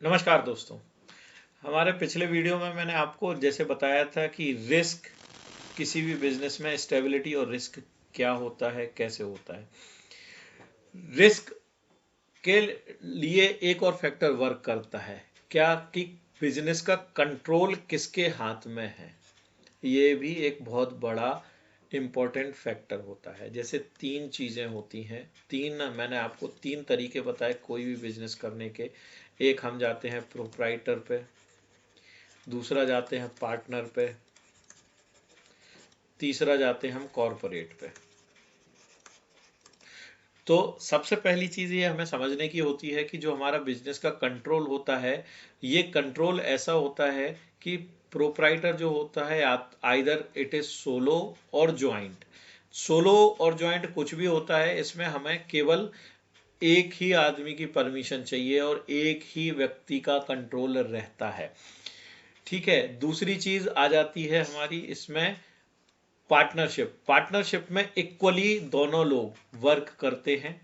नमस्कार दोस्तों। हमारे पिछले वीडियो में मैंने आपको जैसे बताया था कि रिस्क किसी भी बिजनेस में स्टेबिलिटी और रिस्क क्या होता है, कैसे होता है। रिस्क के लिए एक और फैक्टर वर्क करता है क्या कि बिजनेस का कंट्रोल किसके हाथ में है। ये भी एक बहुत बड़ा इम्पोर्टेंट फैक्टर होता है। जैसे तीन चीज़ें होती हैं, तीन मैंने आपको तीन तरीके बताए कोई भी बिजनेस करने के। एक हम जाते हैं प्रोप्राइटर पे, दूसरा जाते हैं पार्टनर पे, तीसरा जाते हैं हम कॉरपोरेट पे। तो सबसे पहली चीज़ ये हमें समझने की होती है कि जो हमारा बिजनेस का कंट्रोल होता है, ये कंट्रोल ऐसा होता है कि प्रोप्राइटर जो होता है आइदर इट इज सोलो और ज्वाइंट। सोलो और ज्वाइंट कुछ भी होता है, इसमें हमें केवल एक ही आदमी की परमिशन चाहिए और एक ही व्यक्ति का कंट्रोल रहता है। ठीक है। दूसरी चीज आ जाती है हमारी इसमें पार्टनरशिप। पार्टनरशिप में इक्वली दोनों लोग वर्क करते हैं,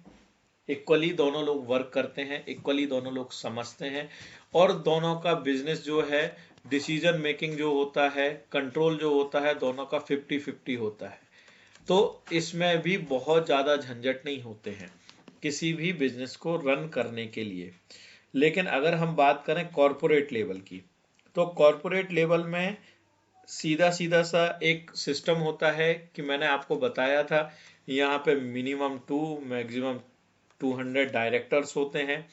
इक्वली दोनों लोग वर्क करते हैं, इक्वली दोनों लोग समझते हैं, और दोनों का बिजनेस जो है, डिसीजन मेकिंग जो होता है, कंट्रोल जो होता है, दोनों का 50-50 होता है। तो इसमें भी बहुत ज़्यादा झंझट नहीं होते हैं किसी भी बिजनेस को रन करने के लिए। लेकिन अगर हम बात करें कॉरपोरेट लेवल की, तो कॉरपोरेट लेवल में सीधा सीधा सा एक सिस्टम होता है कि मैंने आपको बताया था, यहाँ पे मिनिमम 2 मैक्सिमम 200 डायरेक्टर्स होते हैं।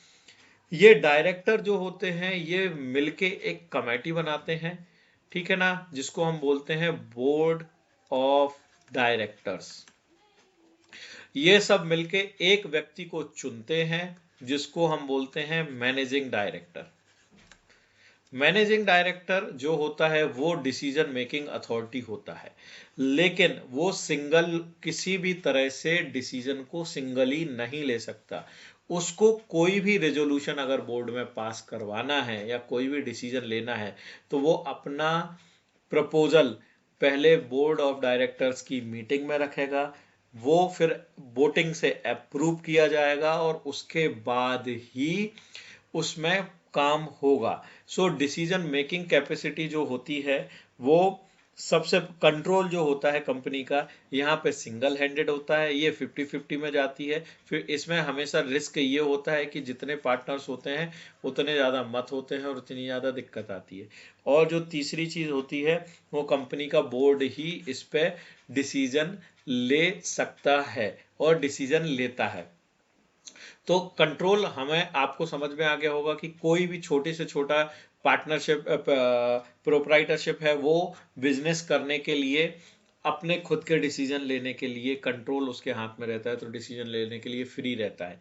ये डायरेक्टर जो होते हैं ये मिलके एक कमेटी बनाते हैं, ठीक है ना, जिसको हम बोलते हैं बोर्ड ऑफ डायरेक्टर्स। ये सब मिलके एक व्यक्ति को चुनते हैं जिसको हम बोलते हैं मैनेजिंग डायरेक्टर। मैनेजिंग डायरेक्टर जो होता है वो डिसीजन मेकिंग अथॉरिटी होता है, लेकिन वो सिंगल किसी भी तरह से डिसीजन को सिंगली नहीं ले सकता। उसको कोई भी रेजोल्यूशन अगर बोर्ड में पास करवाना है या कोई भी डिसीजन लेना है, तो वो अपना प्रपोजल पहले बोर्ड ऑफ डायरेक्टर्स की मीटिंग में रखेगा, वो फिर वोटिंग से अप्रूव किया जाएगा और उसके बाद ही उसमें काम होगा। सो डिसीजन मेकिंग कैपेसिटी जो होती है वो सबसे, कंट्रोल जो होता है कंपनी का, यहाँ पे सिंगल हैंडेड होता है, ये 50-50 में जाती है। फिर इसमें हमेशा रिस्क ये होता है कि जितने पार्टनर्स होते हैं उतने ज़्यादा मत होते हैं और उतनी ज़्यादा दिक्कत आती है। और जो तीसरी चीज़ होती है वो कंपनी का बोर्ड ही इस पे डिसीजन ले सकता है और डिसीजन लेता है। तो कंट्रोल हमें आपको समझ में आ गया होगा कि कोई भी छोटे से छोटा पार्टनरशिप प्रोप्राइटरशिप है, वो बिजनेस करने के लिए अपने खुद के डिसीजन लेने के लिए कंट्रोल उसके हाथ में रहता है, तो डिसीजन लेने के लिए फ्री रहता है।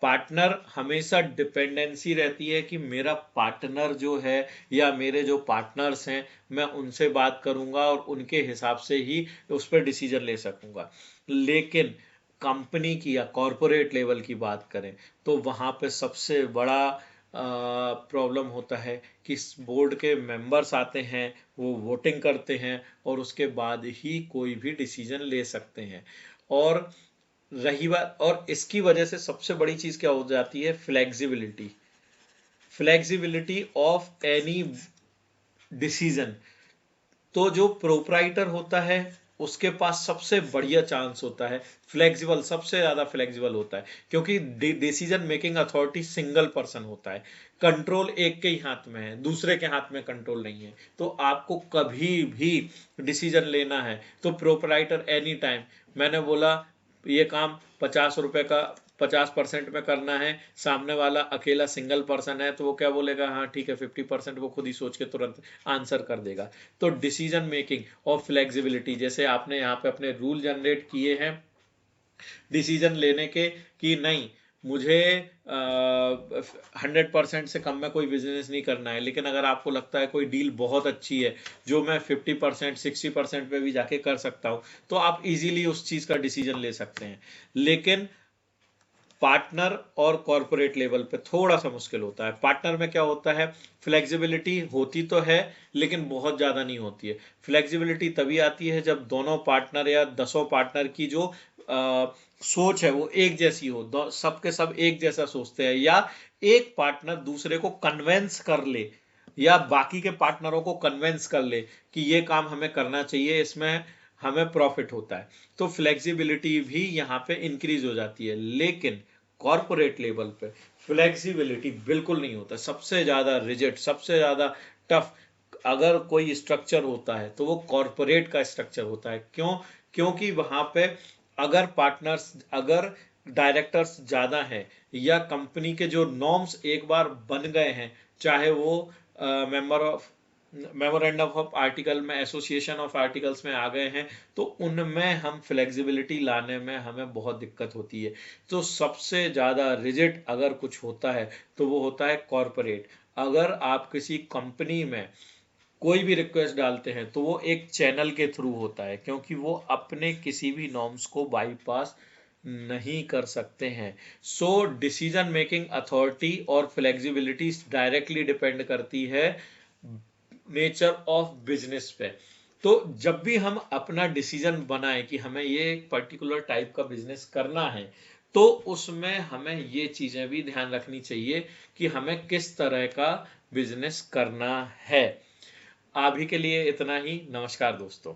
पार्टनर हमेशा डिपेंडेंसी रहती है कि मेरा पार्टनर जो है या मेरे जो पार्टनर्स हैं, मैं उनसे बात करूंगा और उनके हिसाब से ही उस पर डिसीजन ले सकूंगा। लेकिन कंपनी की या कॉरपोरेट लेवल की बात करें तो वहाँ पे सबसे बड़ा प्रॉब्लम होता है कि बोर्ड के मेंबर्स आते हैं, वो वोटिंग करते हैं और उसके बाद ही कोई भी डिसीजन ले सकते हैं। और रही बात, और इसकी वजह से सबसे बड़ी चीज क्या हो जाती है, flexibility. Flexibility of any decision. तो जो प्रोप्राइटर होता है उसके पास सबसे बढ़िया चांस होता है, फ्लेक्सिबल, सबसे ज्यादा फ्लेक्सिबल होता है, क्योंकि decision making authority single person होता है। कंट्रोल एक के ही हाथ में है, दूसरे के हाथ में कंट्रोल नहीं है। तो आपको कभी भी डिसीजन लेना है तो प्रोप्राइटर एनी टाइम, मैंने बोला ये काम 50 रुपए का 50% में करना है, सामने वाला अकेला सिंगल पर्सन है तो वो क्या बोलेगा, हाँ ठीक है 50%, वो खुद ही सोच के तुरंत आंसर कर देगा। तो डिसीजन मेकिंग और फ्लेक्सिबिलिटी, जैसे आपने यहाँ पे अपने रूल जनरेट किए हैं डिसीजन लेने के कि नहीं, मुझे 100% से कम में कोई बिजनेस नहीं करना है, लेकिन अगर आपको लगता है कोई डील बहुत अच्छी है जो मैं 50% 60% पे भी जाके कर सकता हूँ, तो आप इजीली उस चीज़ का डिसीजन ले सकते हैं। लेकिन पार्टनर और कॉरपोरेट लेवल पे थोड़ा सा मुश्किल होता है। पार्टनर में क्या होता है, फ्लेक्सिबिलिटी होती तो है लेकिन बहुत ज़्यादा नहीं होती है। फ्लेक्सिबिलिटी तभी आती है जब दोनों पार्टनर या दसों पार्टनर की जो सोच है वो एक जैसी हो, सबके सब एक जैसा सोचते हैं, या एक पार्टनर दूसरे को कन्वेंस कर ले या बाकी के पार्टनरों को कन्वेंस कर ले कि ये काम हमें करना चाहिए, इसमें हमें प्रॉफिट होता है, तो फ्लेक्सिबिलिटी भी यहाँ पे इंक्रीज हो जाती है। लेकिन कॉर्पोरेट लेवल पे फ्लेक्सिबिलिटी बिल्कुल नहीं होता, सबसे ज्यादा रिजिड, सबसे ज्यादा टफ अगर कोई स्ट्रक्चर होता है तो वो कॉर्पोरेट का स्ट्रक्चर होता है। क्यों? क्योंकि वहां पे अगर डायरेक्टर्स ज्यादा हैं या कंपनी के जो नॉर्म्स एक बार बन गए हैं, चाहे वो मेमोरेंडम ऑफ आर्टिकल में, एसोसिएशन ऑफ आर्टिकल्स में आ गए हैं, तो उनमें हम फ्लेक्सिबिलिटी लाने में हमें बहुत दिक्कत होती है। तो सबसे ज्यादा रिजिड अगर कुछ होता है तो वो होता है कॉर्पोरेट। अगर आप किसी कंपनी में कोई भी रिक्वेस्ट डालते हैं तो वो एक चैनल के थ्रू होता है, क्योंकि वो अपने किसी भी नॉर्म्स को बाईपास नहीं कर सकते हैं। सो डिसीजन मेकिंग अथॉरिटी और फ्लेक्सिबिलिटी डायरेक्टली डिपेंड करती है नेचर ऑफ बिजनेस पे। तो जब भी हम अपना डिसीजन बनाए कि हमें ये एक पर्टिकुलर टाइप का बिजनेस करना है, तो उसमें हमें ये चीजें भी ध्यान रखनी चाहिए कि हमें किस तरह का बिजनेस करना है। अभी के लिए इतना ही। नमस्कार दोस्तों।